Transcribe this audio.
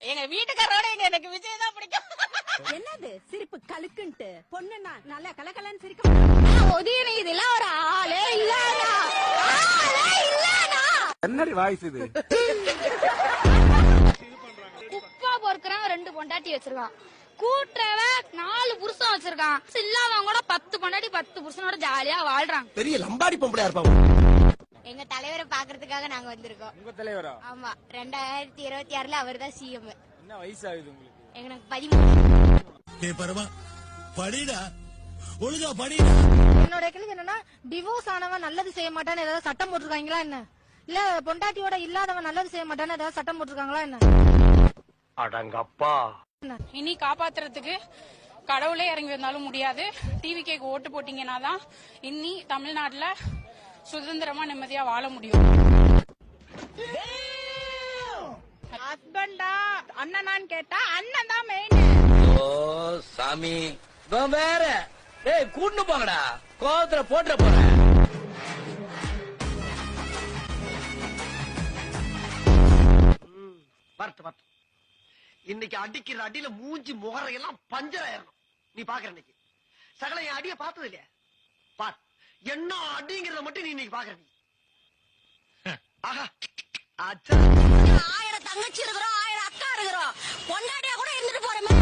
எங்க வீட்டுக்காரோட எனக்கு விஜய் தான் பிடிக்கும். என்னது சிரிப்பு கலுக்குன்ட்டு பொண்ணுன்னா நல்லா கலகலன்னு சிரிக்க உதயநிதி இதெல்லாம் ஒரு ஆளே இல்லடா. என்னடி வாய்ஸ் இது? குப்பா பொறுக்குறான் 2 பொண்டாட்டி வச்சிருக்கான். கூட்டுறவ 4 புருஷன் வச்சிருக்கான். இல்லாதவங்க கூட 10 பொண்டாட்டி 10 புருஷனோட ஜாலியா வாழ்றாங்க. பெரிய லம்பாடி பொம்பளையா இருப்பாங்க. எங்க தலைவரை பாக்குறதுக்காக நாங்க வந்திருக்கோம். உங்க தலைவரா? ஆமா, 2026ல அவர் தான் சிஎம். என்ன வயசு ஆகுது உங்களுக்கு? எனக்கு 13. படிடா ஒழுங்கா படிடா. என்னோட கேள்வி என்னன்னா, டிவோர்ஸ் ஆனவன் நல்லது செய்ய மாட்டான்னு ஏதாவது சட்டம் போட்டிருக்காங்களா என்ன? இல்ல பொண்டாட்டியோட இல்லாதவன் நல்லது செய்ய மாட்டான்னு ஏதாவது சட்டம் போட்டிருக்காங்களா என்ன? அடங்கப்பா. இனி காப்பாத்துறதுக்கு கடவுளே இறங்கி வந்தாலும் முடியாது. டிவிக்கு ஓட்டு போட்டீங்கன்னா தான் இனி தமிழ்நாட்டுல சுதந்திரமா நிம்மதியா வாழ முடியும். ஹஸ்பண்டா அண்ணனான்னு கேட்டா அண்ணன் தான் மெயின். ஓ சாமி வேற ஏய் கூட்டு போங்கடா, கோவத்துல போட்டுற போறேன். வரட்டு இன்னைக்கு அடிக்கிற அடியில மூஞ்சி முகரையெல்லாம் பஞ்சர் ஆயிரணும். நீ பாக்குற இன்னைக்கு சகல என் அடிய பார்த்தது இல்லையா? பார் என்ன அடிங்கிறத மட்டும் நீ இன்னைக்கு பாக்குற. நீ ஆஹா அச்சா 1000 தங்கச்சி இருக்கிறோம், 1000 அக்கா இருக்கிறோம், பொண்டாட்டியா கூட இருந்துட்டு போறமே.